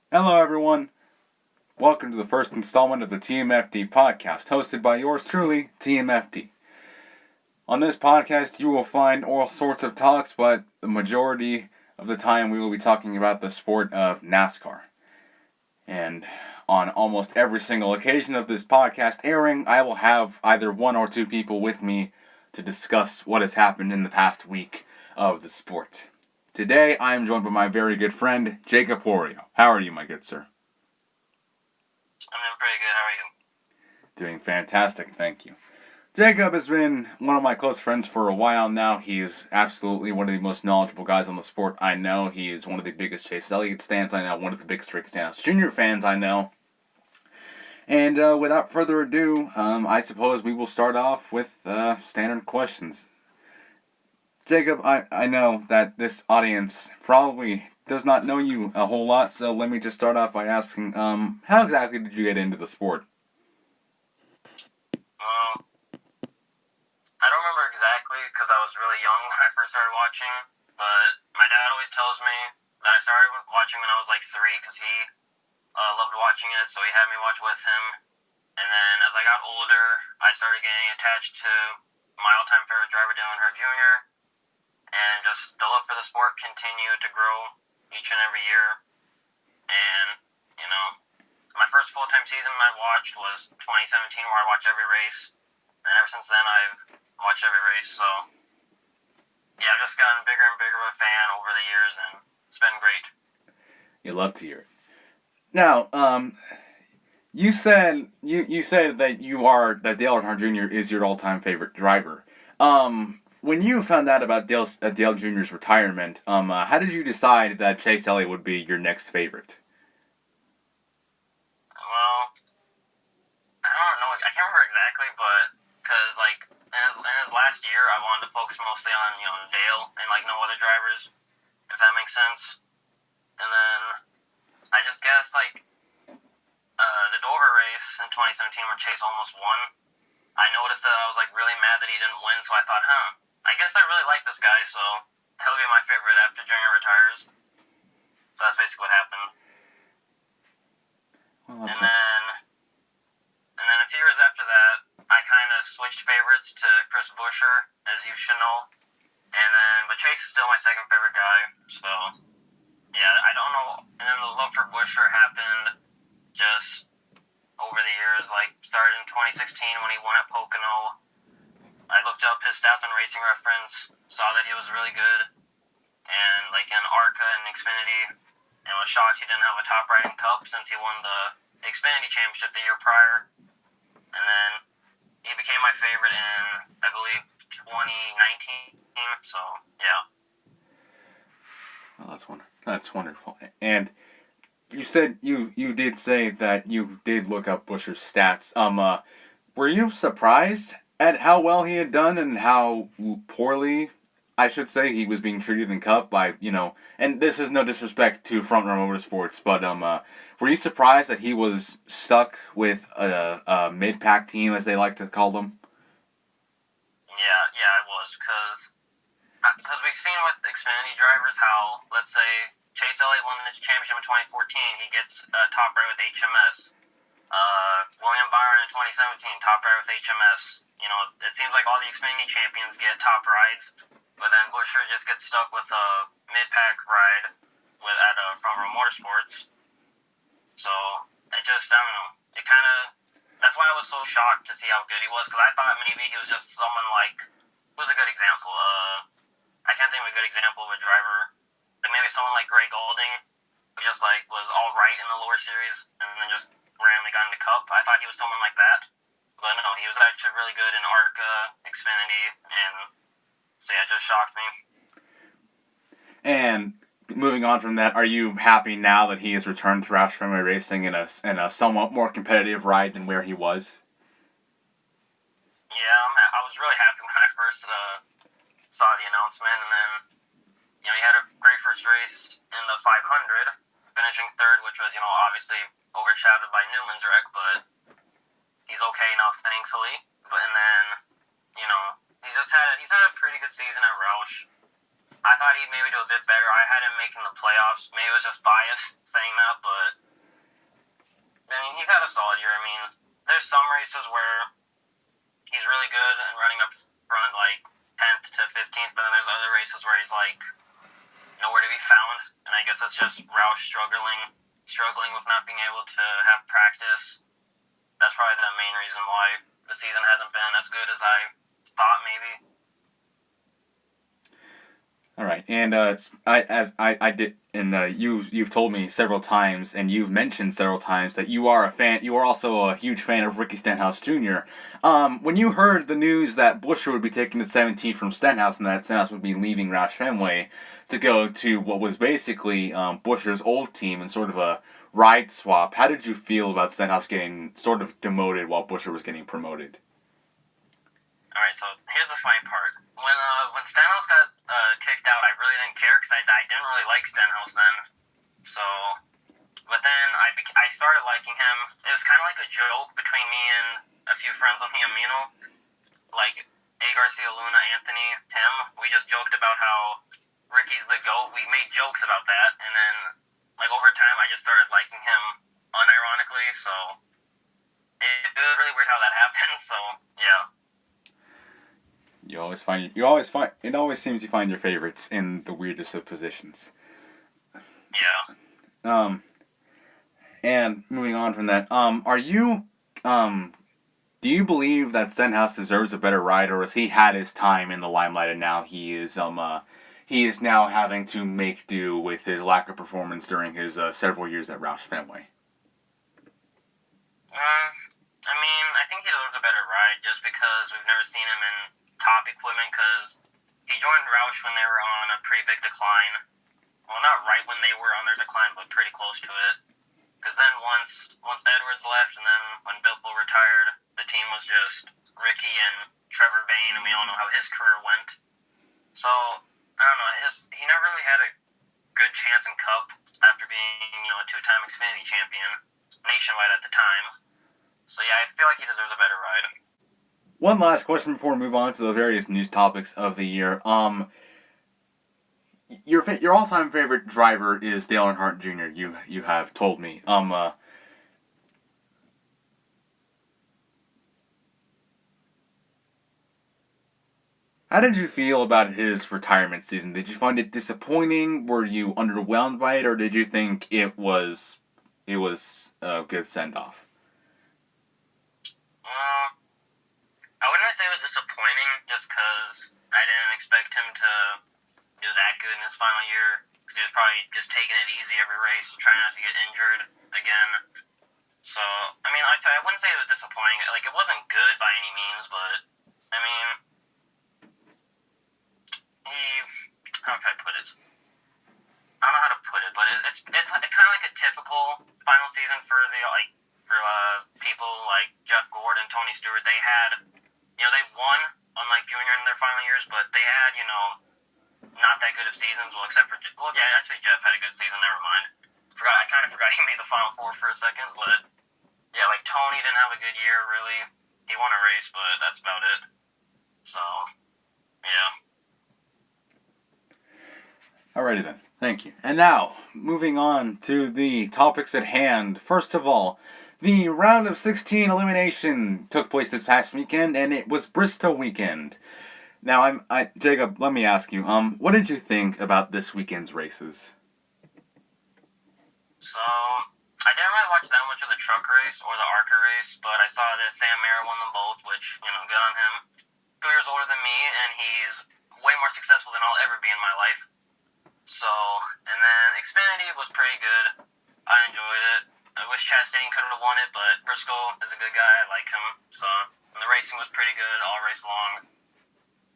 Hello, everyone. Welcome to the first installment of the TMFD podcast, hosted by yours truly, TMFD. On this podcast, you will find all sorts of talks, but the majority of the time we will be talking about the sport of NASCAR. And on almost every single occasion of this podcast airing, I will have either one or two people with me to discuss what has happened in the past week of the sport. Today, I am joined by my very good friend, Jacob Wuorio. How are you, my good sir? I'm doing pretty good. How are you? Doing fantastic, thank you. Jacob has been one of my close friends for a while now. He's absolutely one of the most knowledgeable guys on the sport I know. He is one of the biggest Chase Elliott stands I know, one of the biggest Rick Stenhouse Jr. fans I know. And without further ado, I suppose we will start off with standard questions. Jacob, I know that this audience probably does not know you a whole lot, so let me just start off by asking, how exactly did you get into the sport? I don't remember exactly because I was really young when I first started watching, but my dad always tells me that I started watching when I was like 3 because he loved watching it, so he had me watch with him. And then as I got older, I started getting attached to my all-time favorite driver, Denny Jr., and just the love for the sport continued to grow each and every year. And, my first full-time season I watched was 2017, where I watched every race. And ever since then, I've watched every race. So, yeah, I've just gotten bigger and bigger of a fan over the years, and it's been great. You love to hear it. Now, you said that Dale Earnhardt Jr. is your all-time favorite driver. When you found out about Dale Jr.'s retirement, how did you decide that Chase Elliott would be your next favorite? Well, I don't know. I can't remember exactly, but because in his last year, I wanted to focus mostly on Dale and no other drivers, if that makes sense. And then I just guess the Dover race in 2017 when Chase almost won, I noticed that I was really mad that he didn't win, so I thought, I guess I really like this guy, so he'll be my favorite after Junior retires. So that's basically what happened. Well, and then a few years after that, I kind of switched favorites to Chris Buescher, as you should know. But Chase is still my second favorite guy, so yeah, I don't know. And then the love for Buescher happened just over the years, started in 2016 when he won at Pocono. I looked up his stats on Racing Reference, saw that he was really good, and in ARCA and Xfinity, and was shocked he didn't have a top riding cup since he won the Xfinity Championship the year prior. And then he became my favorite in, I believe, 2019. So, yeah. Well, that's wonderful. And you said you did say that you did look up Buescher's stats. Were you surprised at how well he had done and how poorly, I should say, he was being treated in Cup by, and this is no disrespect to Front Row Motorsports, but were you surprised that he was stuck with a mid-pack team, as they like to call them? Yeah, I was, because we've seen with Xfinity drivers how, let's say, Chase Elliott won his championship in 2014, he gets a top rider with HMS. William Byron in 2017, top rider with HMS. It seems like all the Xfinity champions get top rides, but then Buescher just gets stuck with a mid-pack ride at Front Row Motorsports. So, I don't know. That's why I was so shocked to see how good he was, because I thought maybe he was just someone who's a good example? I can't think of a good example of a driver. Maybe someone like Greg Golding, who just was all right in the lower series and then just randomly got into Cup. I thought he was someone like that, but no, he was actually really good in ARCA, Xfinity, and so yeah, it just shocked me. And moving on from that, are you happy now that he has returned to Roush Fenway Racing in a somewhat more competitive ride than where he was? Yeah, I was really happy when I first saw the announcement, and then he had a great first race in the 500, finishing third, which was obviously overshadowed by Newman's wreck, but he's okay enough, thankfully. And then he's had a pretty good season at Roush. I thought he'd maybe do a bit better. I had him making the playoffs. Maybe it was just bias saying that, but I mean, he's had a solid year. I mean, there's some races where he's really good and running up front, like 10th to 15th, but then there's other races where he's like nowhere to be found, and I guess that's just Roush struggling with not being able to have practice. That's probably the main reason why the season hasn't been as good as I thought maybe. All right, and I did, and you've told me several times, and you've mentioned several times that you are a fan. You are also a huge fan of Ricky Stenhouse Jr. When you heard the news that Buescher would be taking the 17 from Stenhouse, and that Stenhouse would be leaving Roush Fenway to go to what was basically Buescher's old team and sort of a ride swap, how did you feel about Stenhouse getting sort of demoted while Buescher was getting promoted? All right, so here's the funny part. When Stenhouse got kicked out, I really didn't care because I didn't really like Stenhouse then. So, but then I started liking him. It was kind of like a joke between me and a few friends on the Amino, like A. Garcia Luna, Anthony, Tim. We just joked about how Ricky's the GOAT. We made jokes about that, and then like over time, I just started liking him unironically. So it was really weird how that happened. So yeah. It always seems you find your favorites in the weirdest of positions. Yeah. And moving on from that, do you believe that Stenhouse deserves a better ride, or has he had his time in the limelight and now he is now having to make do with his lack of performance during his several years at Roush Fenway? I mean, I think he deserves a better ride just because we've never seen him in top equipment because he joined Roush when they were on a pretty big decline. Well, not right when they were on their decline, but pretty close to it. Because then once Edwards left and then when Biffle retired, the team was just Ricky and Trevor Bayne, and we all know how his career went. So, I don't know, he never really had a good chance in Cup after being, a two-time Xfinity champion nationwide at the time. So yeah, I feel like he deserves a better ride. One last question before we move on to the various news topics of the year. Your all-time favorite driver is Dale Earnhardt Jr. You have told me. How did you feel about his retirement season? Did you find it disappointing? Were you underwhelmed by it, or did you think it was a good send-off? I wouldn't really say it was disappointing just because I didn't expect him to do that good in his final year because he was probably just taking it easy every race, trying not to get injured again. So, I mean, I wouldn't say it was disappointing. Like, it wasn't good by any means, but, I mean, how can I put it? I don't know how to put it, but it's kind of like a typical final season for people like Jeff Gordon, Tony Stewart. They had, they won unlike Junior in their final years, but they had, not that good of seasons. Well, except for, actually Jeff had a good season. Never mind. I kind of forgot he made the Final Four for a second, but yeah, like Tony didn't have a good year really. He won a race, but that's about it. So, yeah. Alrighty then. Thank you. And now, moving on to the topics at hand. First of all, the round of 16 elimination took place this past weekend, and it was Bristol weekend. Now, Jacob, let me ask you, what did you think about this weekend's races? So, I didn't really watch that much of the truck race or the ARCA race, but I saw that Sam Mayer won them both, which, good on him. 2 years older than me, and he's way more successful than I'll ever be in my life. So, and then Xfinity was pretty good. I enjoyed it. I wish Chastain could have won it, but Briscoe is a good guy. I like him. So, and the racing was pretty good all race long.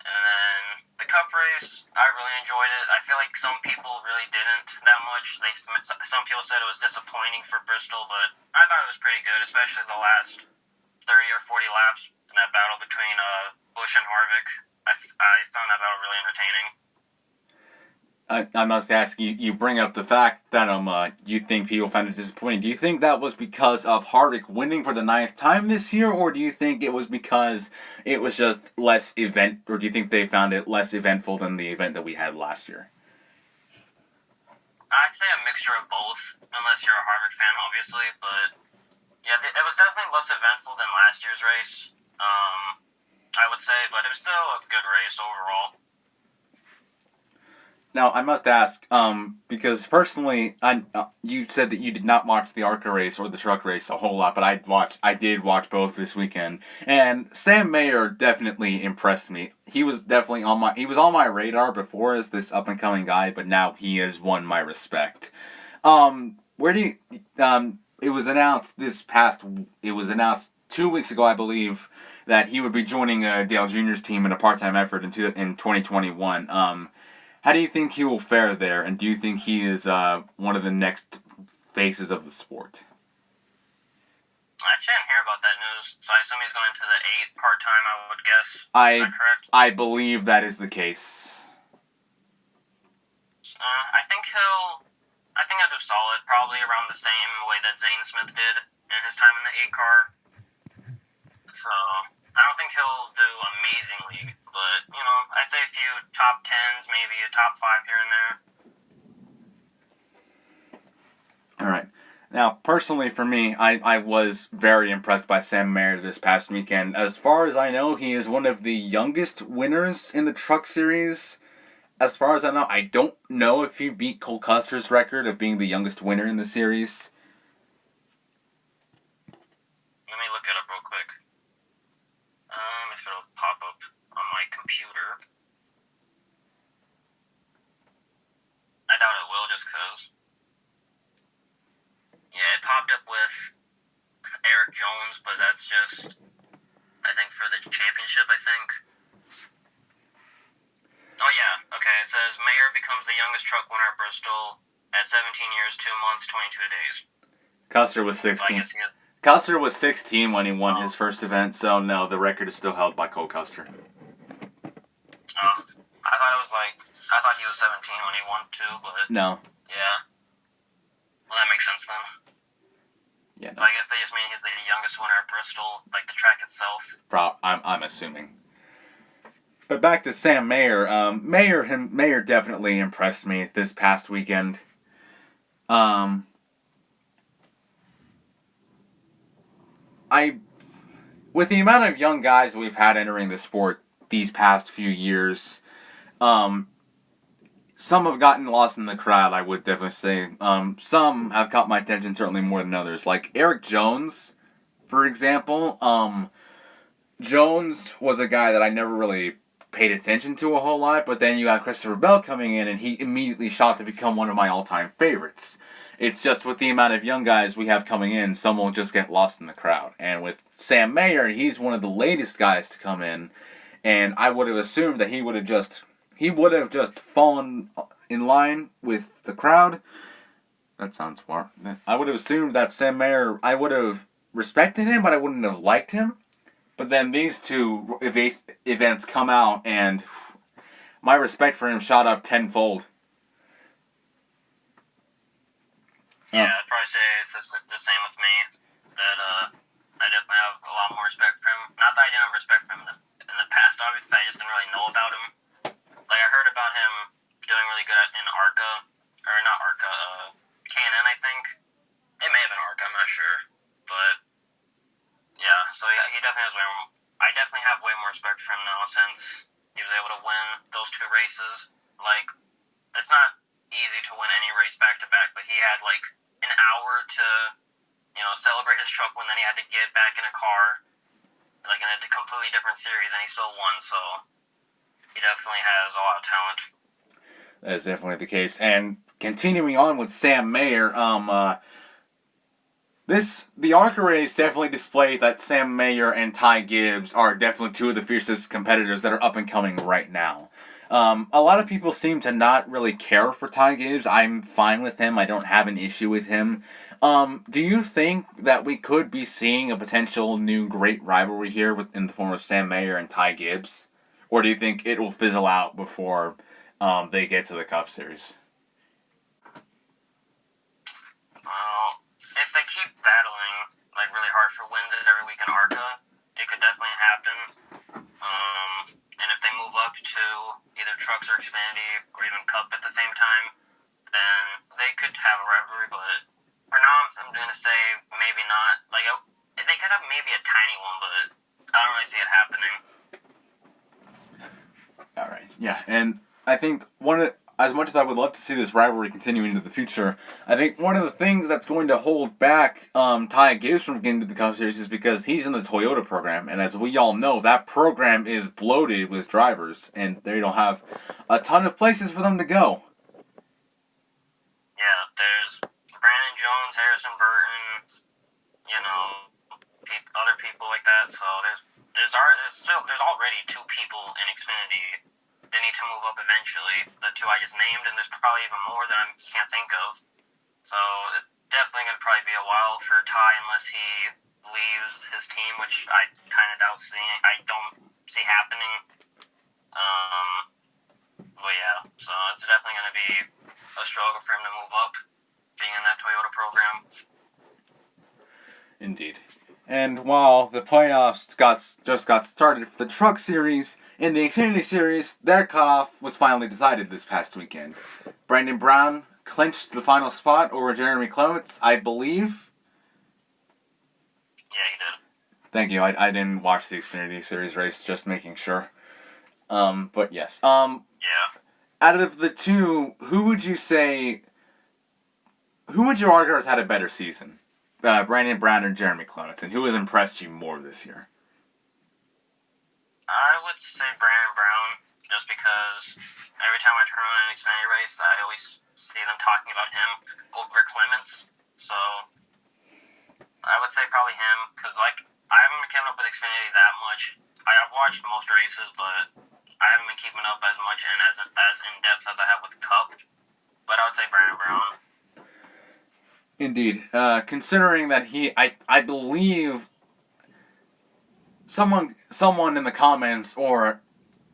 And then the Cup race, I really enjoyed it. I feel like some people really didn't that much. Some people said it was disappointing for Bristol, but I thought it was pretty good, especially the last 30 or 40 laps in that battle between Busch and Harvick. I found that battle really entertaining. I must ask you, you bring up the fact that you think people found it disappointing. Do you think that was because of Harvick winning for the 9th time this year, or do you think it was because it was just less or do you think they found it less eventful than the event that we had last year? I'd say a mixture of both, unless you're a Harvick fan, obviously, but Yeah, it was definitely less eventful than last year's race, I would say, but it was still a good race overall. Now, I must ask, because personally, you said that you did not watch the ARCA race or the truck race a whole lot, but I did watch both this weekend, and Sam Mayer definitely impressed me. He was definitely he was on my radar before as this up and coming guy, but now he has won my respect. Where do you, it was announced it was announced 2 weeks ago, I believe, that he would be joining Dale Jr.'s team in a part-time effort in 2021. How do you think he will fare there, and do you think he is one of the next faces of the sport? I didn't hear about that news, so I assume he's going to the 8 part-time, I would guess. Is that correct? I believe that is the case. I think he'll do solid, probably around the same way that Zane Smith did in his time in the 8 car. So, I don't think he'll do amazingly, but, I'd say a few top 10s, maybe a top 5 here and there. All right. Now, personally for me, I was very impressed by Sam Mayer this past weekend. As far as I know, he is one of the youngest winners in the Truck Series. As far as I know, I don't know if he beat Cole Custer's record of being the youngest winner in the series. Let me look it up real quick. If it'll pop up on my computer. I doubt it will, just because. Yeah, it popped up with Eric Jones, but that's just, I think, for the championship, I think. Oh, yeah. Okay, it says, Mayer becomes the youngest truck winner at Bristol at 17 years, 2 months, 22 days. Custer was 16. Custer was 16 when he won his first event, so no, the record is still held by Cole Custer. Oh, I thought he was 17 when he won too, but... No. Yeah. Well, that makes sense then. Yeah. So I guess they just mean he's the youngest winner at Bristol, like the track itself. I'm assuming. But back to Sam Mayer. Mayer definitely impressed me this past weekend. With the amount of young guys we've had entering the sport these past few years, some have gotten lost in the crowd, I would definitely say. Some have caught my attention certainly more than others. Like Eric Jones, for example. Jones was a guy that I never really paid attention to a whole lot, but then you got Christopher Bell coming in, and he immediately shot to become one of my all-time favorites. It's just with the amount of young guys we have coming in, some will just get lost in the crowd. And with Sam Mayer, he's one of the latest guys to come in, and I would have assumed that he would have just fallen in line with the crowd. That sounds smart. I would have assumed that Sam Mayer, I would have respected him, but I wouldn't have liked him. But then these two events come out, and my respect for him shot up tenfold. Yeah, I'd probably say it's the same with me. That I definitely have a lot more respect for him. Not that I didn't have respect for him in the past, obviously. I just didn't really know about him. Like, I heard about him doing really good in ARCA. Or not ARCA, K&N, I think. It may have been ARCA, I'm not sure. But, yeah, so yeah, he definitely has I definitely have way more respect for him now since he was able to win those 2 races. Like, it's not easy to win any race back-to-back, but he had, like, an hour to, celebrate his truck win, then he had to get back in a car, like, in a completely different series, and he still won, so he definitely has a lot of talent. That is definitely the case. And continuing on with Sam Mayer, the ARCA race definitely displayed that Sam Mayer and Ty Gibbs are definitely 2 of the fiercest competitors that are up and coming right now. A lot of people seem to not really care for Ty Gibbs. I'm fine with him. I don't have an issue with him. Do you think that we could be seeing a potential new great rivalry here in the form of Sam Mayer and Ty Gibbs? Or do you think it will fizzle out before they get to the Cup Series? If they keep battling like really hard for wins every week in ARCA, it could definitely happen. And if they move up to either Trucks or Xfinity or even Cup at the same time, then they could have a rivalry. But for now, I'm going to say maybe not. Like, they could have maybe a tiny one, but I don't really see it happening. All right, yeah, and I think as much as I would love to see this rivalry continue into the future, I think one of the things that's going to hold back Ty Gibbs from getting to the Cup Series is because he's in the Toyota program, and as we all know, that program is bloated with drivers, and they don't have a ton of places for them to go. Yeah, there's Brandon Jones, Harrison Burton, other people like that. So there's already two people in Xfinity that need to move up eventually. The two I just named, and there's probably even more that I can't think of. So it's definitely going to probably be a while for Ty unless he leaves his team, which I kind of doubt seeing. I don't see happening. But yeah, so it's definitely going to be a struggle for him to move up, being in that Toyota program. Indeed. And while the playoffs just got started for the Truck Series, in the Xfinity Series, their cutoff was finally decided this past weekend. Brandon Brown clinched the final spot over Jeremy Clements, I believe. Yeah, he did. Thank you. I didn't watch the Xfinity Series race, just making sure. But yes. Yeah. Out of the two, who would you argue has had a better season? Brandon Brown or Jeremy Clements, and who has impressed you more this year? I would say Brandon Brown, just because every time I turn on an Xfinity race, I always see them talking about him over Clements. So I would say probably him, because I haven't been keeping up with Xfinity that much. I've watched most races, but I haven't been keeping up as much and as in depth as I have with the Cup. But I would say Brandon Brown. Indeed. Considering that I believe someone in the comments or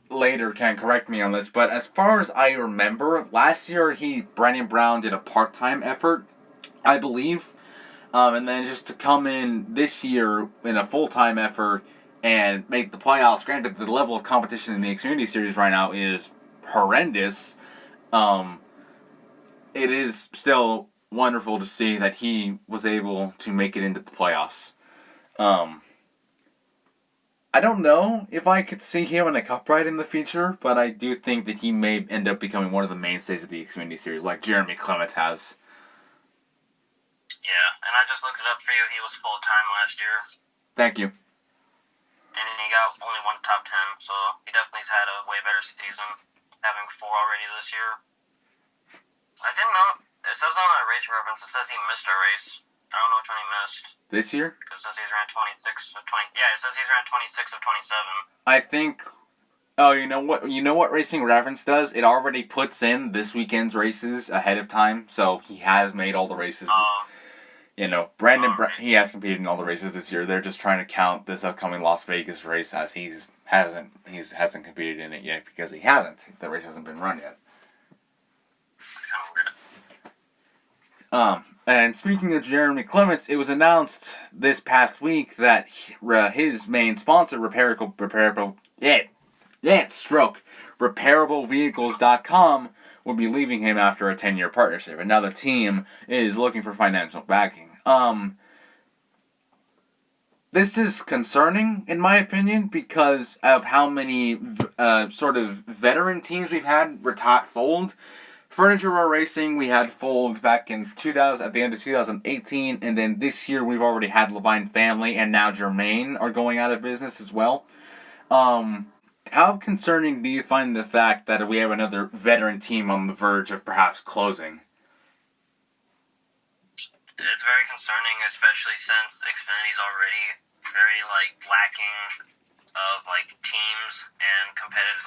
later can correct me on this, but as far as I remember, last year Brandon Brown did a part-time effort, I believe, and then just to come in this year in a full-time effort and make the playoffs. Granted, the level of competition in the Xfinity Series right now is horrendous. It is still wonderful to see that he was able to make it into the playoffs. I don't know if I could see him in a Cup ride in the future, but I do think that he may end up becoming one of the mainstays of the Xfinity Series, like Jeremy Clements has. Yeah, and I just looked it up for you. He was full-time last year. Thank you. And he got only one top 10, so he definitely's had a way better season, having 4 already this year. I didn't know. It says on the race reference, it says he missed a race. I don't know which one he missed. This year? It says he's around 26 of 20. Yeah, it says he's around 26 of 27. I think... Oh, you know what Racing Reference does? It already puts in this weekend's races ahead of time, so he has made all the races. Brandon, he has competed in all the races this year. They're just trying to count this upcoming Las Vegas race as he hasn't competed in it yet because he hasn't. The race hasn't been run yet. That's kind of weird. And speaking of Jeremy Clements, it was announced this past week that his main sponsor, RepairableVehicles.com, will be leaving him after a 10-year partnership, and now the team is looking for financial backing. This is concerning, in my opinion, because of how many sort of veteran teams we've had fold. Furniture Row Racing, we had fold back in at the end of 2018, and then this year we've already had Levine Family and now Germain are going out of business as well. How concerning do you find the fact that we have another veteran team on the verge of perhaps closing? It's very concerning, especially since Xfinity's already very lacking of teams and competitive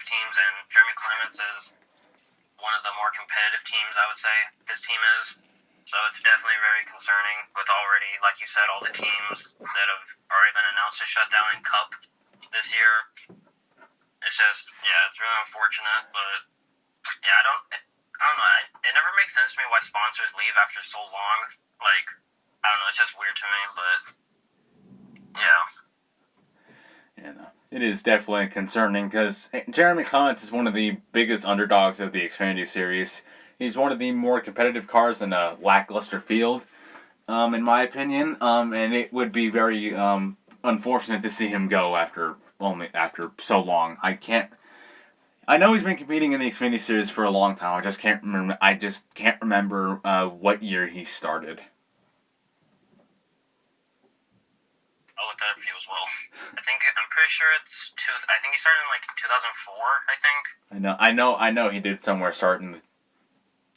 teams, and Jeremy Clements is one of the more competitive teams, I would say, his team is. So it's definitely very concerning with already, like you said, all the teams that have already been announced to shut down in Cup this year. It's just, it's really unfortunate, but I don't know. It never makes sense to me why sponsors leave after so long. I don't know, it's just weird to me, but yeah. It is definitely concerning because Jeremy Clements is one of the biggest underdogs of the Xfinity Series. He's one of the more competitive cars in a lackluster field. in my opinion. And it would be very unfortunate to see him go after so long. I know he's been competing in the Xfinity Series for a long time. I just can't remember what year he started. I'll look that up for you as well. I'm pretty sure I think he started in like 2004. I think. I know. He did somewhere start in.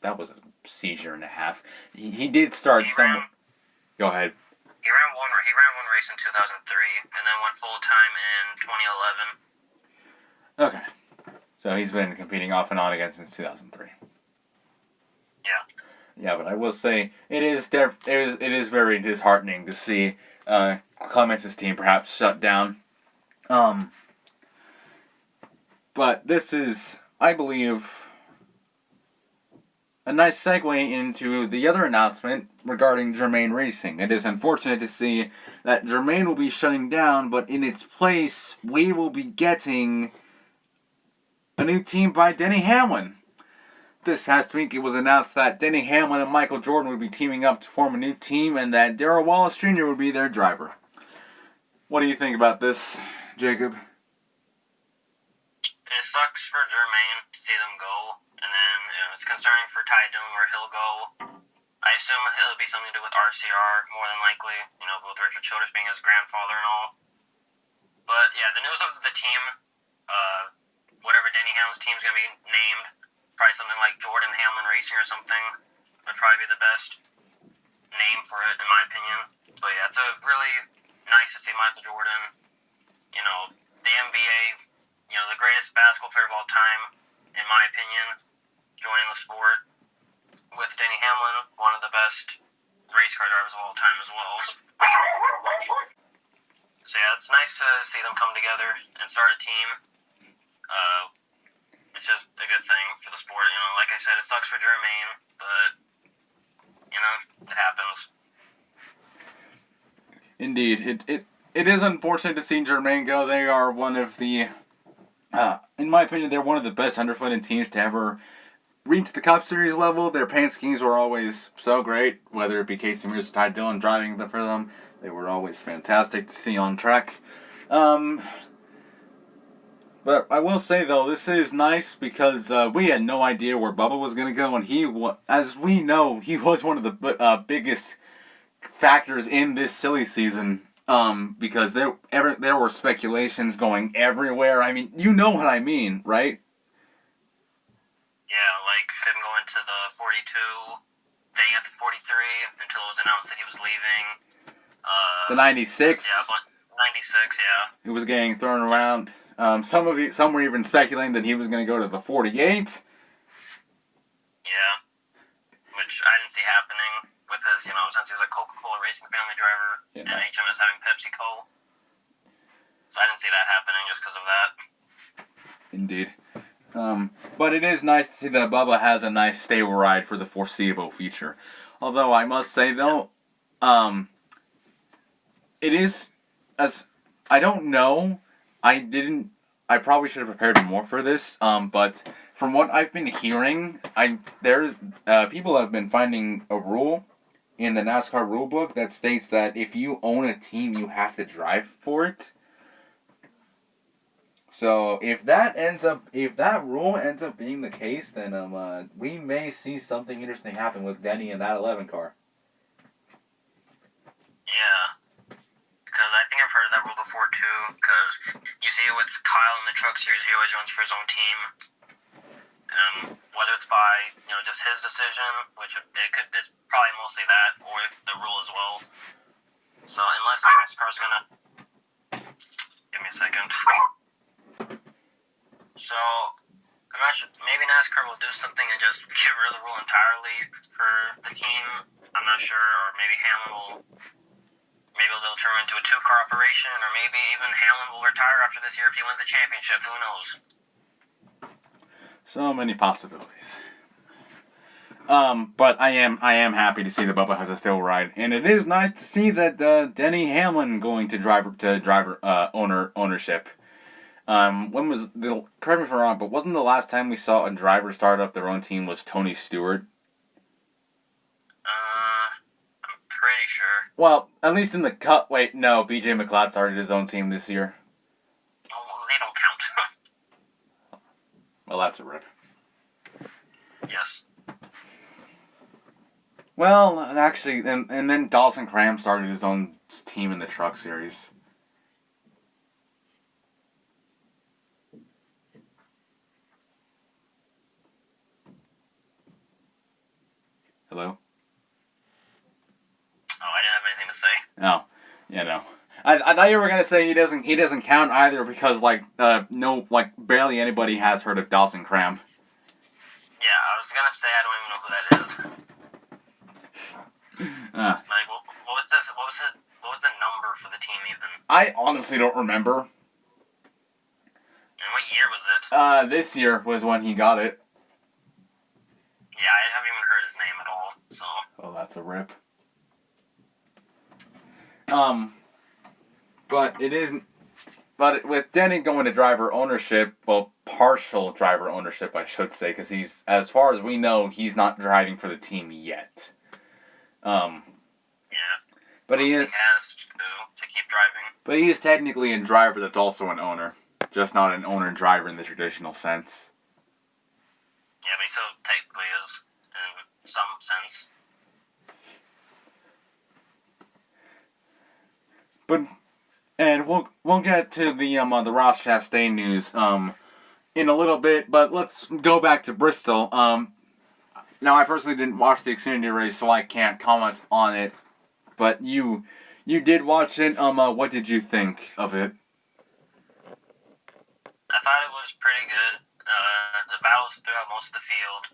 That was a seizure and a half. He did start somewhere. Go ahead. He ran one race in 2003, and then went full time in 2011. Okay. So he's been competing off and on again since 2003. Yeah. Yeah, but I will say it is very disheartening to see Clements' team perhaps shut down. But this is, I believe, a nice segue into the other announcement regarding Germain Racing. It is unfortunate to see that Germain will be shutting down, but in its place, we will be getting a new team by Denny Hamlin. This past week, it was announced that Denny Hamlin and Michael Jordan would be teaming up to form a new team, and that Darrell Wallace Jr. would be their driver. What do you think about this, Jacob? It sucks for Germain to see them go, and then it's concerning for Ty Dillon where he'll go. I assume it'll be something to do with RCR, more than likely, with Richard Childress being his grandfather and all. But yeah, the news of the team, whatever Denny Hamlin's team's going to be named, probably something like Jordan Hamlin Racing or something, would probably be the best name for it, in my opinion. But yeah, it's really nice to see Michael Jordan, the NBA, the greatest basketball player of all time, in my opinion, joining the sport with Denny Hamlin, one of the best race car drivers of all time as well. So yeah, it's nice to see them come together and start a team. It's just a good thing for the sport. Like I said, it sucks for Germain, but it happens. Indeed, it is unfortunate to see Germain go. They are one of the, in my opinion, they're one of the best underfooted teams to ever reach the Cup Series level. Their paint schemes were always so great, whether it be Casey Mears or Ty Dillon driving for them. They were always fantastic to see on track. But I will say, though, this is nice because we had no idea where Bubba was going to go, and as we know, he was one of the biggest factors in this silly season, because there were speculations going everywhere. I mean, you know what I mean, right? Yeah, like him going to the 42, staying at the 43 until it was announced that he was leaving. The 96. Yeah, but 96, yeah. It was getting thrown around. Some were even speculating that he was going to go to the 48. Yeah, which I didn't see happening with his, since he was a Coca-Cola Racing family driver and HMS having PepsiCo. So I didn't see that happening just because of that. Indeed. But it is nice to see that Bubba has a nice stable ride for the foreseeable future. Although I must say, though, it is, I don't know, I probably should have prepared more for this, but from what I've been hearing, people have been finding a rule in the NASCAR rulebook that states that if you own a team, you have to drive for it. So if that rule ends up being the case, then we may see something interesting happen with Denny and that 11 car. Yeah. Because I think I've heard of that rule before, too, because you see it with Kyle in the Truck Series, he always runs for his own team. Whether it's by, just his decision, which it's probably mostly that, or the rule as well. So unless NASCAR's gonna... Give me a second. So, I'm not sure, maybe NASCAR will do something and just get rid of the rule entirely for the team. I'm not sure, or maybe Hamlin will... Maybe they'll turn into a two-car operation, or maybe even Hamlin will retire after this year if he wins the championship. Who knows? So many possibilities. But I am happy to see that Bubba has a stable ride, and it is nice to see that Denny Hamlin going to driver ownership. When was correct me if I'm wrong, but wasn't the last time we saw a driver start up their own team was Tony Stewart? I'm pretty sure. Well, at least in the Cup. Wait, no, BJ McLeod started his own team this year. Oh, well, they don't count. Well, that's a rip. Yes. Well, actually, and then Dawson Cram started his own team in the Truck Series. Hello? Oh, I didn't have anything to say. Oh, yeah, no. I thought you were gonna say he doesn't count either because barely anybody has heard of Dawson Cram. Yeah, I was gonna say I don't even know who that is. Like, what was this? What was the number for the team even? I honestly don't remember. And what year was it? This year was when he got it. Yeah, I haven't even heard his name at all. So. Oh, that's a rip. But it isn't. But with Denny going to driver ownership, well, partial driver ownership, I should say, because he's, as far as we know, he's not driving for the team yet. Yeah. But he has to keep driving. But he is technically a driver that's also an owner, just not an owner-driver in the traditional sense. Yeah, but he still technically is, in some sense. And we'll get to the Ross Chastain news in a little bit, but let's go back to Bristol. Now I personally didn't watch the Xfinity race, so I can't comment on it. But you did watch it. What did you think of it? I thought it was pretty good. The battles throughout most of the field.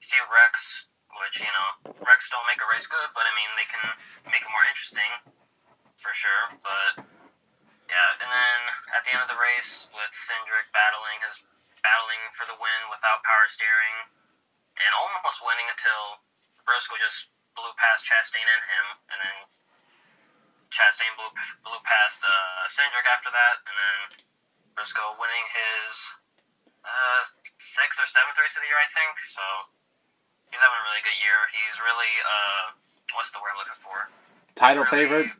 A few wrecks, which, wrecks don't make a race good, but I mean, they can make it more interesting, for sure. But, yeah, and then at the end of the race, with Cindric battling for the win without power steering, and almost winning until Briscoe just blew past Chastain and him, and then Chastain blew past Cindric after that, and then Briscoe winning his 6th or 7th race of the year, I think. So he's having a really good year. He's really what's the word I'm looking for? Title favorite?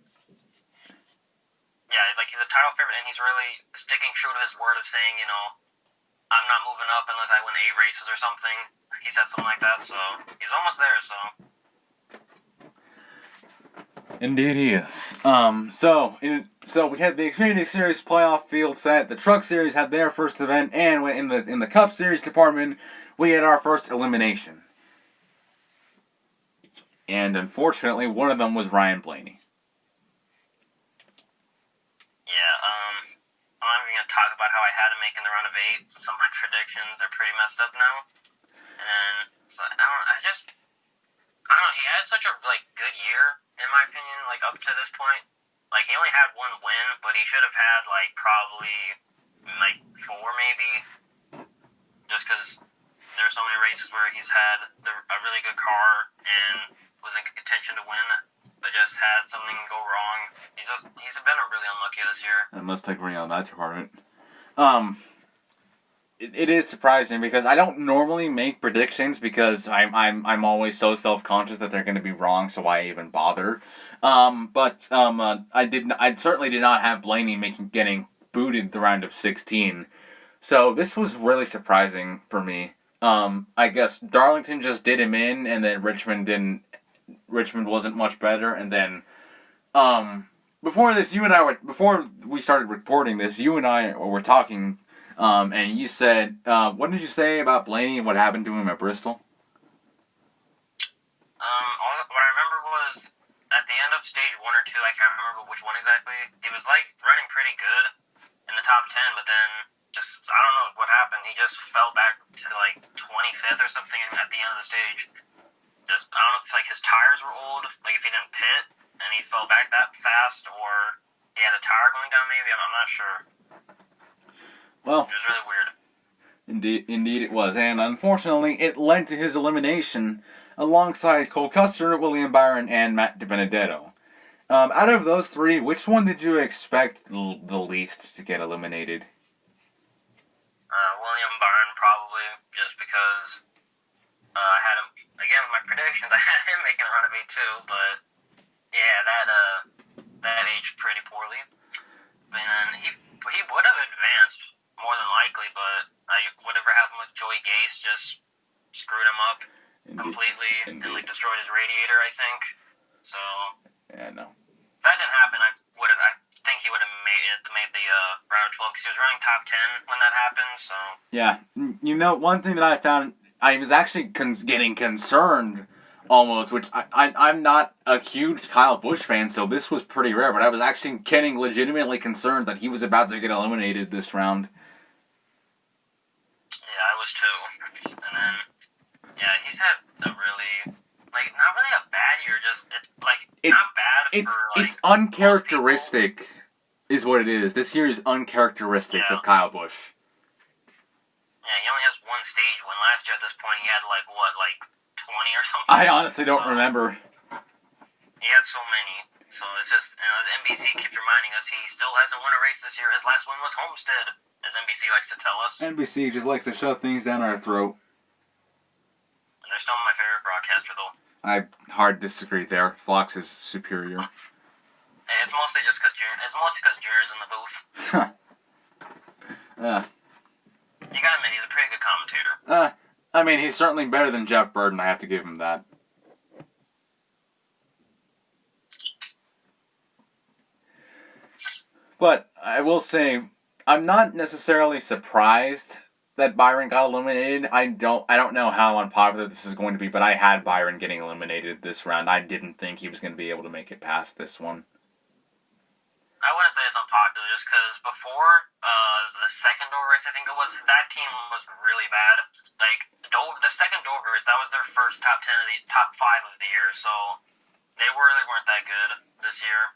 Yeah, like he's a title favorite, and he's really sticking true to his word of saying, I'm not moving up unless I win 8 races or something. He said something like that, so he's almost there, so. Indeed he is. So we had the Xfinity Series playoff field set. The Truck Series had their first event, and in the Cup Series department, we had our first elimination. And unfortunately, one of them was Ryan Blaney. Yeah, I'm not even gonna talk about how I had him making the run of 8. Some of my predictions are pretty messed up now. And then I don't know. He had such a good year. In my opinion, up to this point, he only had 1 win, but he should have had probably 4 maybe, just because there's so many races where he's had a really good car and was in contention to win, but just had something go wrong. He's been really unlucky this year. I must agree on that department. It is surprising because I don't normally make predictions because I'm always so self-conscious that they're going to be wrong, so why even bother? I certainly did not have Blaney getting booted the round of 16. So this was really surprising for me. I guess Darlington just did him in, and then Richmond didn't. Richmond wasn't much better, and then before we started recording this, you and I were talking. And you said, what did you say about Blaney and what happened to him at Bristol? What I remember was at the end of stage 1 or 2, I can't remember which one exactly. He was running pretty good in the top 10, but then just I don't know what happened. He just fell back to 25th or something at the end of the stage. Just I don't know if his tires were old, if he didn't pit and he fell back that fast, or he had a tire going down. Maybe I'm not sure. Well, it was really weird. Indeed it was, and unfortunately, it led to his elimination alongside Cole Custer, William Byron, and Matt DiBenedetto. Out of those 3, which one did you expect the least to get eliminated? William Byron, probably, just because I had him, again, with my predictions, I had him making a run of 8 too, but yeah, yeah, that aged pretty poorly. And he would have advanced more than likely, but whatever happened with Joey Gase just screwed him up completely and like destroyed his radiator, I think. So yeah, no. If that didn't happen, I think he would have made the round of 12 because he was running top 10 when that happened. So yeah, one thing that I found, I was actually getting concerned almost, which I'm not a huge Kyle Busch fan, so this was pretty rare, but I was actually getting legitimately concerned that he was about to get eliminated this round. Yeah, I was too. And then, yeah, he's had a really, like, not really a bad year, just, not bad it's uncharacteristic, is what it is. This year is uncharacteristic of Kyle Busch. Yeah, he only has one stage win. Last year at this point, he had, 20 or something? I honestly don't remember. He had so many. So it's just, as NBC keeps reminding us, he still hasn't won a race this year. His last win was Homestead, as NBC likes to tell us. NBC just likes to shove things down our throat. And they're still my favorite broadcaster, though. I hard disagree there. Fox is superior. And it's mostly just because Junior's in the booth. You gotta admit, he's a pretty good commentator. I mean, he's certainly better than Jeff Burton. I have to give him that. But I will say, I'm not necessarily surprised that Byron got eliminated. I don't know how unpopular this is going to be, but I had Byron getting eliminated this round. I didn't think he was going to be able to make it past this one. I wouldn't say it's unpopular, just because before the second Dover race, I think it was, that team was really bad. Like, the second Dover race, that was their first top 5 of the year, so they really weren't that good this year.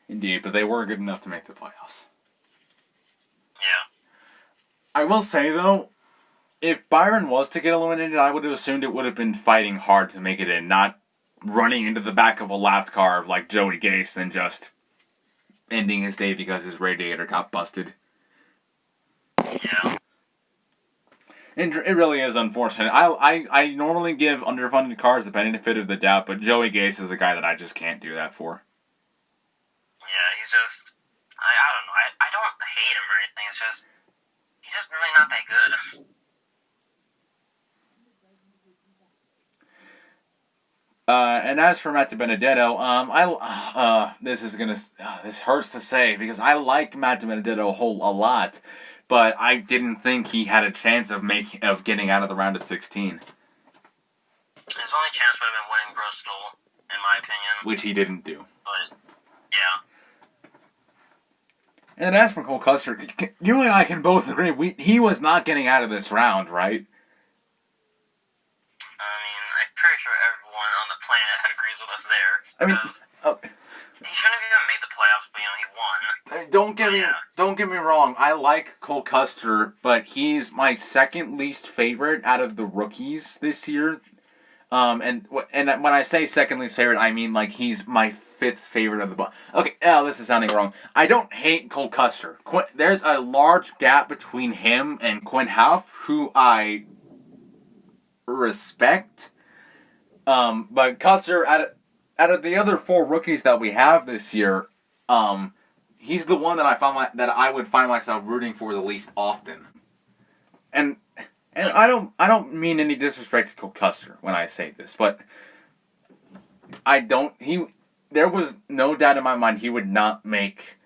Indeed, but they were good enough to make the playoffs. Yeah. I will say, though, if Byron was to get eliminated, I would have assumed it would have been fighting hard to make it in, not running into the back of a lapped car like Joey Gase and just ending his day because his radiator got busted. Yeah. And it really is unfortunate. I normally give underfunded cars the benefit of the doubt, but Joey Gase is the guy that I just can't do that for. Yeah, he's just, I don't know, I don't hate him or anything, it's just, he's just really not that good. And as for Matt Benedetto, this hurts to say because I like Matt Benedetto a lot, but I didn't think he had a chance of getting out of the round of 16. His only chance would have been winning Bristol, in my opinion. Which he didn't do. But, yeah. And as for Cole Custer, you and I can both agree, he was not getting out of this round, right? I mean, I'm pretty sure everyone on the planet agrees with us there. I mean, he shouldn't have even made the playoffs, but he won. Don't get me wrong. I like Cole Custer, but he's my second least favorite out of the rookies this year. And when I say second least favorite, I mean like he's my 5th favorite of the bunch. Okay, this is sounding wrong. I don't hate Cole Custer. There's a large gap between him and Quinn Houff, who I respect. But Custer, out of the other 4 rookies that we have this year, he's the one that I would find myself rooting for the least often. And I don't mean any disrespect to Cole Custer when I say this, but there was no doubt in my mind he would not get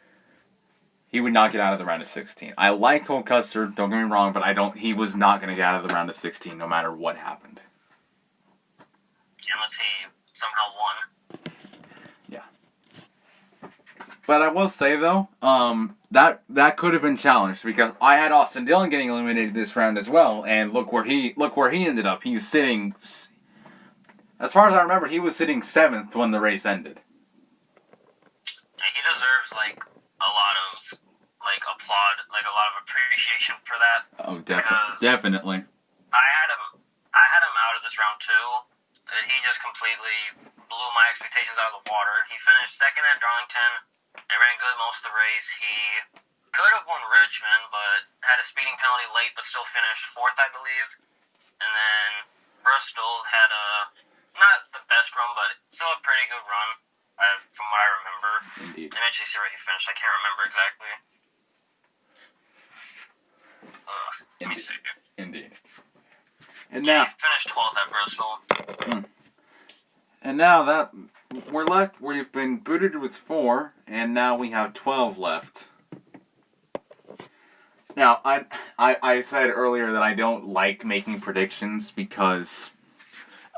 out of the round of 16. I like Cole Custer, don't get me wrong, but he was not going to get out of the round of 16 no matter what happened. Unless he somehow won. Yeah. But I will say though, that could have been challenged because I had Austin Dillon getting eliminated this round as well, and look where he ended up. He's sitting, as far as I remember, he was sitting 7th when the race ended. Yeah, he deserves a lot of applaud, a lot of appreciation for that. Oh, definitely. I had him out of this round too. He just completely blew my expectations out of the water. He finished 2nd at Darlington and ran good most of the race. He could have won Richmond, but had a speeding penalty late, but still finished 4th, I believe. And then Bristol had a not the best run, but still a pretty good run, from what I remember. Indeed. Let me actually see where he finished. I can't remember exactly. Let me see. Indeed. And now he finished 12th at Bristol. And now that we've been booted with 4, and now we have 12 left. Now, I said earlier that I don't like making predictions because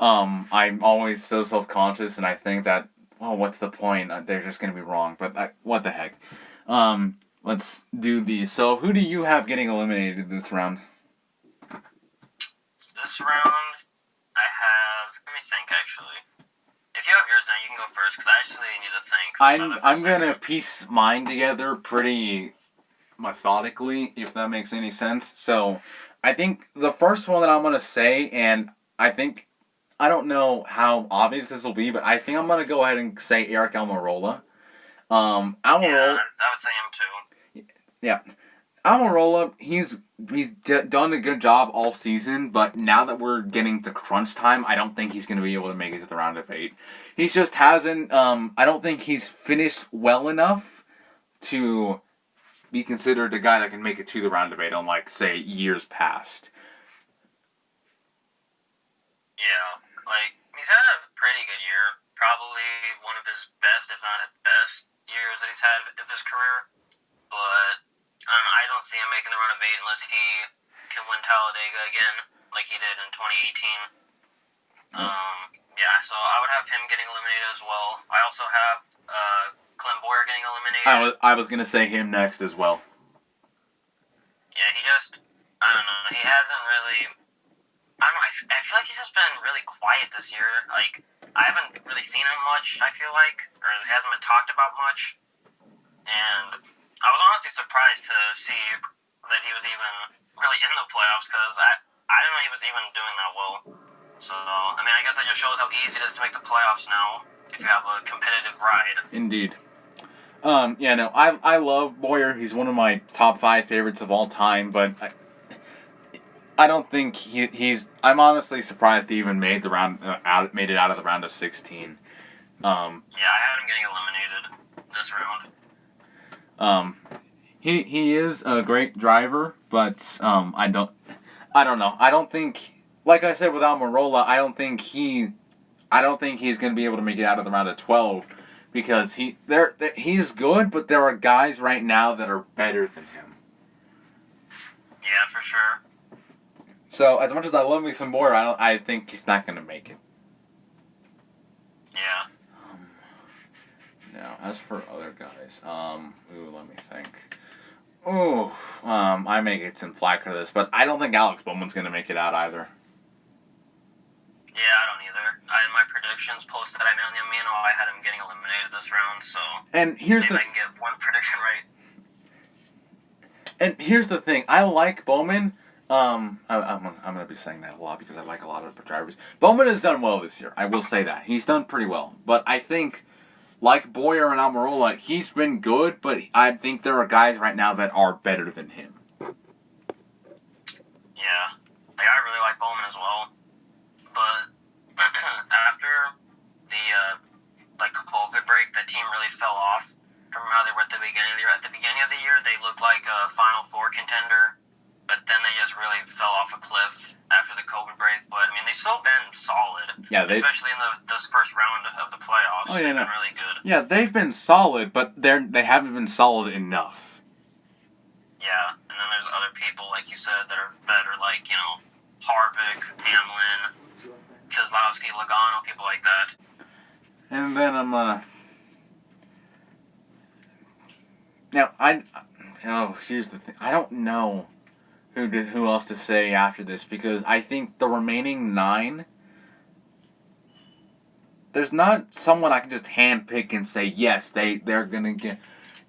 I'm always so self-conscious, and I think that, well, what's the point? They're just going to be wrong. But what the heck? Let's do these. So, who do you have getting eliminated this round? This round, I have... Let me think, actually. If you have yours now, you can go first, because I actually need to think. I'm going to piece mine together pretty methodically, if that makes any sense. So, I think the first one that I'm going to say, and I don't know how obvious this will be, but I think I'm going to go ahead and say Eric Almirola. Yeah, I would say him too. Yeah. Almirola, he's done a good job all season, but now that we're getting to crunch time, I don't think he's going to be able to make it to the round of 8. He just hasn't, I don't think he's finished well enough to be considered a guy that can make it to the round of 8 on, like, say, years past. Yeah, like, he's had a pretty good year. Probably one of his best, if not his best, years that he's had of his career. But I don't see him making the round of 8 unless he can win Talladega again, like he did in 2018. Yeah, so I would have him getting eliminated as well. I also have Clem Boyer getting eliminated. I was going to say him next as well. Yeah, I don't know, he hasn't really... I don't know, I feel like he's just been really quiet this year. Like, I haven't really seen him much, I feel like, or he hasn't been talked about much. And I was honestly surprised to see that he was even really in the playoffs, because I didn't know he was even doing that well. So, I mean, I guess that just shows how easy it is to make the playoffs now if you have a competitive ride. Indeed. Yeah, no, I love Boyer. He's one of my top 5 favorites of all time, but I don't think he's. I'm honestly surprised he even made made it out of the round of 16. Yeah, I had him getting eliminated this round. He is a great driver, but I don't know. I don't think, like I said with Almirola, I don't think he's going to be able to make it out of the round of 12 because he's good, but there are guys right now that are better than him. Yeah, for sure. So as much as I love me some Boyer, I think he's not going to make it. Yeah. Now, as for other guys, let me think. I may get some flack for this, but I don't think Alex Bowman's going to make it out either. Yeah, I don't either. In my predictions posted that I made on the Amino, I had him getting eliminated this round, so... And here's I can get one prediction right. And here's the thing. I like Bowman. I'm going to be saying that a lot because I like a lot of drivers. Bowman has done well this year. I will say that. He's done pretty well. But I think, like Boyer and Almirola, he's been good, but I think there are guys right now that are better than him. Yeah. Like, I really like Bowman as well. But after the COVID break, the team really fell off from how they were at the beginning of the year. At the beginning of the year, they looked like a Final Four contender, but then they just really fell off a cliff after the COVID break. But, I mean, they've still been solid, especially in this first round of the playoffs. Oh, yeah, they've been really good. Yeah, they've been solid, but they haven't been solid enough. Yeah, and then there's other people, like you said, that are better, like, you know, Harvick, Hamlin, Keselowski, Logano, people like that. And then now here's the thing. I don't know who else to say after this because I think the remaining 9, there's not someone I can just handpick and say yes they're gonna get.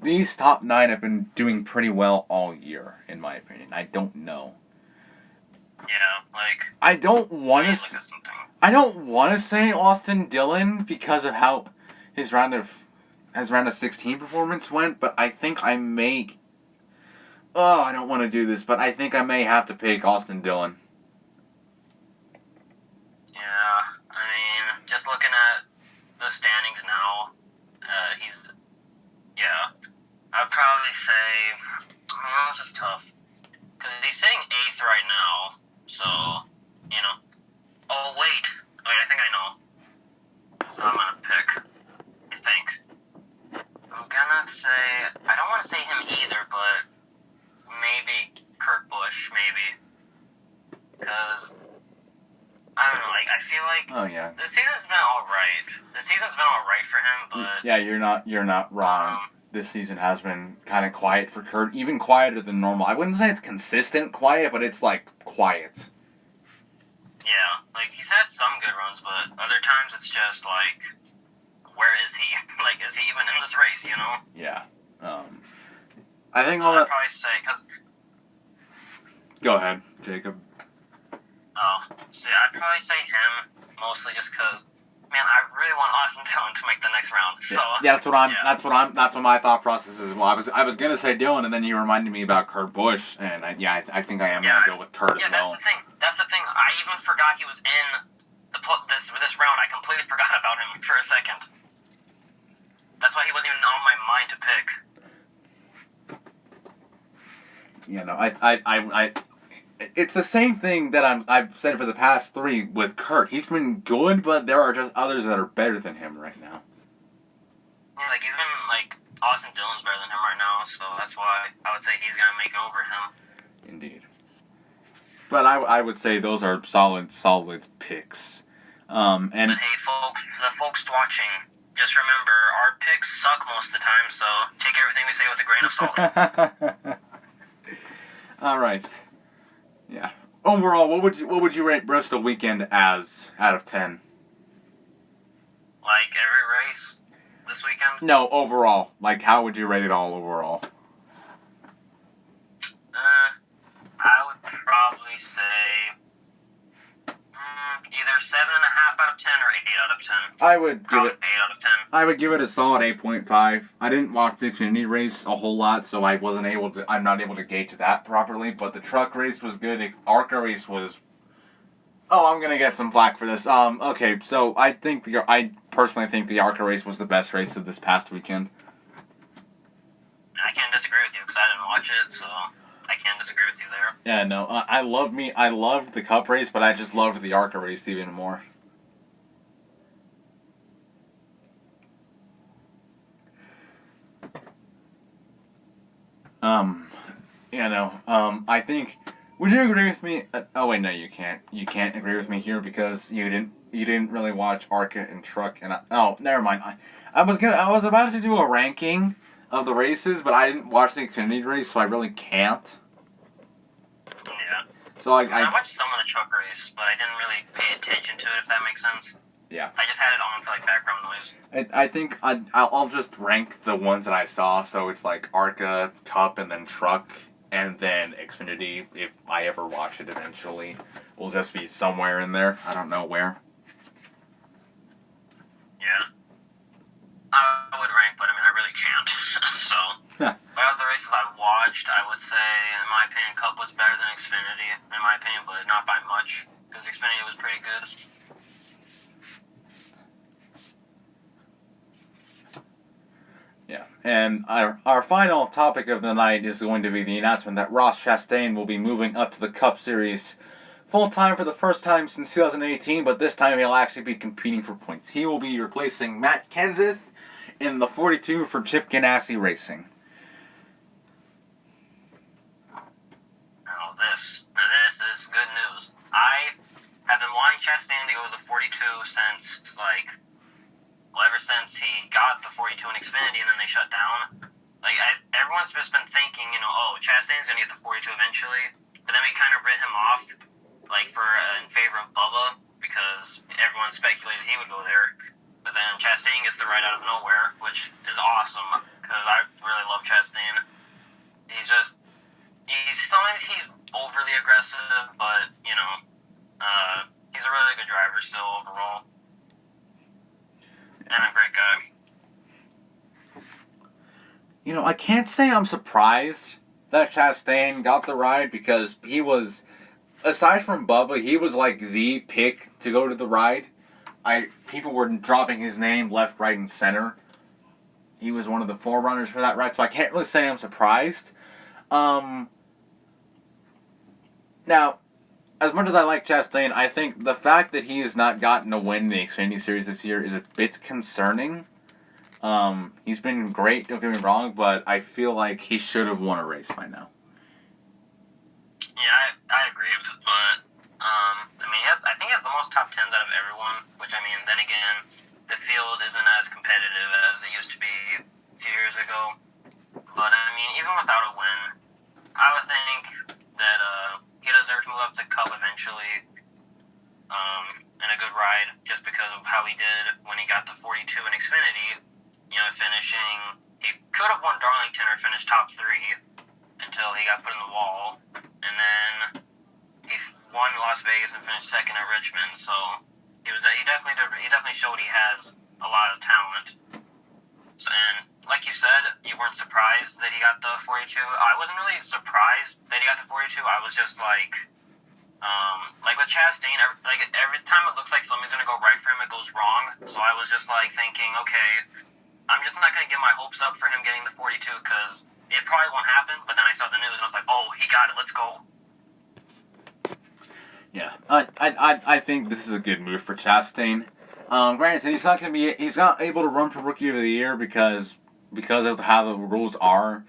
These top 9 have been doing pretty well all year, in my opinion. I don't know. Yeah, like I don't want to say Austin Dillon because of how his round of 16 performance went, but I think I may. Oh, I don't want to do this, but I think I may have to pick Austin Dillon. Yeah, I mean, just looking at the standings now, I'd probably say, this is tough. Because he's sitting 8th right now, so, Oh, wait, I think I know who I'm going to pick, I think. I'm going to say, I don't want to say him either, but maybe Kurt Busch, maybe. Because, I don't know, I feel like the season's been alright. The season's been alright for him, but... Yeah, you're not wrong. This season has been kind of quiet for Kurt, even quieter than normal. I wouldn't say it's consistent quiet, but it's, quiet. Yeah, he's had some good runs, but other times it's just, where is he? Is he even in this race, Yeah. I think I'd probably say, because... Go ahead, Jacob. I'd probably say him, mostly just because, man, I really want Austin Dillon to make the next round. So that's what my thought process is. Well, I was gonna say Dillon, and then you reminded me about Kurt Busch, and I think I am gonna go with Kurt. Yeah, that's the thing. I even forgot he was in this round. I completely forgot about him for a second. That's why he wasn't even on my mind to pick. It's the same thing that I've said for the past 3 with Kurt. He's been good, but there are just others that are better than him right now. Yeah, even Austin Dillon's better than him right now, so that's why I would say he's gonna make it over him. Indeed. But I would say those are solid picks. But hey, the folks watching, just remember our picks suck most of the time, so take everything we say with a grain of salt. All right. Yeah. Overall, what would you rate Bristol weekend as out of 10? Every race this weekend? No, overall. How would you rate it all overall? I would probably say either 7.5 out of 10 or 8 out of 10. I would give it 8 out of 10. I would give it a solid 8.5. I didn't watch the Xfinity race a whole lot, so I'm not able to gauge that properly, but the truck race was good. The ARCA race was... Oh, I'm gonna get some flack for this. Okay, so I personally think the ARCA race was the best race of this past weekend. I can't disagree with you because I didn't watch it, so I can't disagree with you there. Yeah, no, I loved the Cup race, but I just loved the ARCA race even more. I think. Would you agree with me? Oh wait, no, you can't. You can't agree with me here because you didn't really watch ARCA and Truck and never mind. I was about to do a ranking of the races, but I didn't watch the Xfinity race, so I really can't. Yeah. So I watched some of the truck race, but I didn't really pay attention to it, if that makes sense. Yeah. I just had it on for background noise. I think I'll just rank the ones that I saw. So it's ARCA, Cup, and then Truck, and then Xfinity. If I ever watch it eventually, will just be somewhere in there. I don't know where. Yeah. I would rank, but I really can't. So, by other races I watched, I would say, in my opinion, Cup was better than Xfinity, in my opinion, but not by much, because Xfinity was pretty good. Yeah, and our final topic of the night is going to be the announcement that Ross Chastain will be moving up to the Cup Series full-time for the first time since 2018, but this time he'll actually be competing for points. He will be replacing Matt Kenseth in the 42 for Chip Ganassi Racing. Now this is good news. I have been wanting Chastain to go to the 42 since, ever since he got the 42 in Xfinity and then they shut down. Everyone's just been thinking, Chastain's going to get the 42 eventually. But then we kind of writ him off, in favor of Bubba, because everyone speculated he would go there. But then Chastain gets the ride out of nowhere, which is awesome, because I really love Chastain. Sometimes he's overly aggressive, but, he's a really good driver still overall. And a great guy. I can't say I'm surprised that Chastain got the ride because he was, aside from Bubba, he was the pick to go to the ride. people were dropping his name left, right, and center. He was one of the forerunners for that, right? So I can't really say I'm surprised. Now, as much as I like Chastain, I think the fact that he has not gotten a win in the Xfinity Series this year is a bit concerning. He's been great, don't get me wrong, but I feel like he should have won a race by now. Yeah, I agree, but I mean, I think he has the most top 10s out of everyone, which, I mean, then again, the field isn't as competitive as it used to be a few years ago. But, I mean, even without a win, I would think that he deserved to move up to Cup eventually in a good ride, just because of how he did when he got to 42 in Xfinity. You know, finishing, he could have won Darlington or finished top 3 until he got put in the wall. And then he won Las Vegas and finished second at Richmond. So he definitely showed he has a lot of talent. So, and like you said, you weren't surprised that he got the 42. I wasn't really surprised that he got the 42. I was just like with Chastain, every time it looks like something's gonna go right for him, it goes wrong. So I was just like thinking, okay, I'm just not gonna get my hopes up for him getting the 42 because it probably won't happen. But then I saw the news and I was like, oh, he got it. Let's go. Yeah, I think this is a good move for Chastain. Granted, he's not able to run for Rookie of the Year because of how the rules are.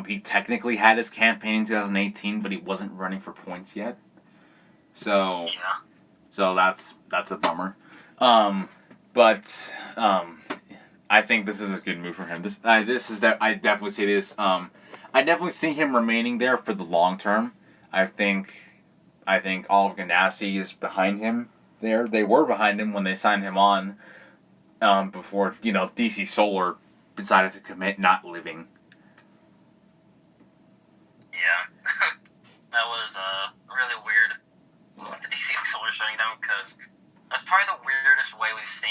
He technically had his campaign in 2018, but he wasn't running for points yet. So that's a bummer. But I think this is a good move for him. I definitely see this. I definitely see him remaining there for the long term. I think Oliver Ganassi is behind him there. They were behind him when they signed him on before, DC Solar decided to commit not living. Yeah. That was really weird with the DC Solar shutting down because that's probably the weirdest way we've seen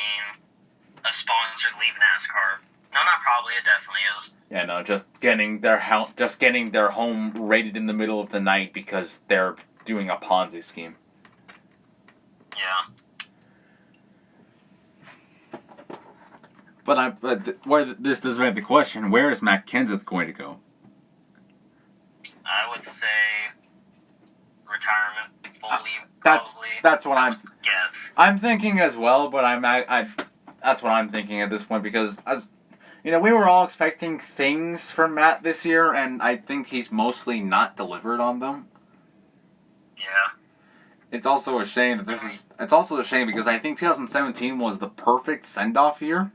a sponsor leave NASCAR. No, not probably. It definitely is. Yeah, no, just getting their home raided in the middle of the night because they're doing a Ponzi scheme. Yeah. But this does make the question: where is Matt Kenseth going to go? I would say retirement, fully. That's what I'm guess. thinking as well. But that's what I'm thinking at this point because we were all expecting things from Matt this year, and I think he's mostly not delivered on them. Yeah. It's also a shame It's also a shame because I think 2017 was the perfect send-off year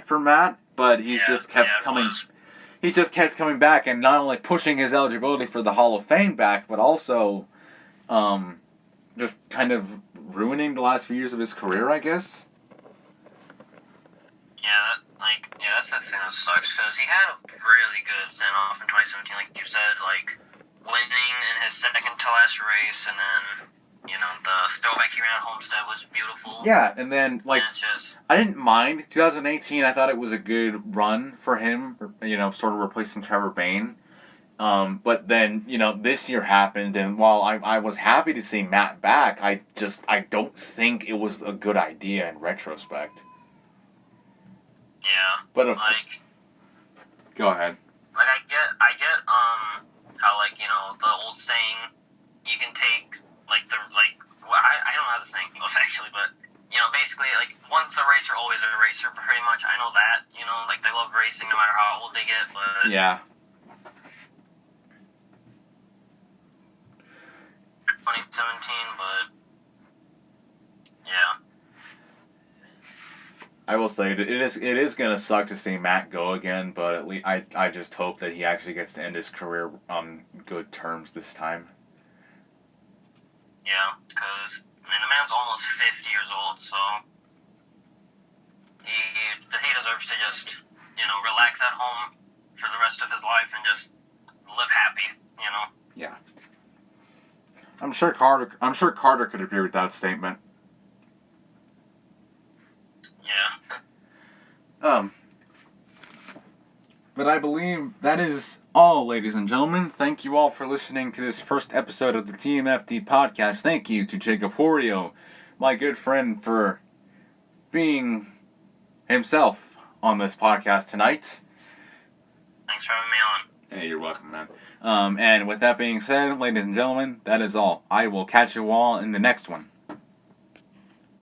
for Matt, but he's just kept coming. He's just kept coming back and not only pushing his eligibility for the Hall of Fame back, but also, just kind of ruining the last few years of his career, I guess. Yeah, that's the thing that sucks because he had a really good send-off in 2017, like you said, winning in his second to last race, and then. The throwback he ran at Homestead was beautiful. Yeah, and then, and I didn't mind 2018. I thought it was a good run for him, sort of replacing Trevor Bayne. But then, this year happened, and while I was happy to see Matt back, I don't think it was a good idea in retrospect. Yeah. But go ahead. I get, how, the old saying, you can take... I don't know how the saying goes actually, but basically once a racer, always a racer. Pretty much, I know that. They love racing no matter how old they get. But yeah. 2017, but yeah. I will say that it is gonna suck to see Matt go again, but at least I just hope that he actually gets to end his career on good terms this time. Yeah, because, the man's almost 50 years old, so he deserves to just, relax at home for the rest of his life and just live happy, Yeah. I'm sure Carter could agree with that statement. Yeah. But I believe that is all, ladies and gentlemen. Thank you all for listening to this first episode of the TMFD podcast. Thank you to Jacob Wuorio, my good friend, for being himself on this podcast tonight. Thanks for having me on. Hey, you're welcome, man. And with that being said, ladies and gentlemen, that is all. I will catch you all in the next one.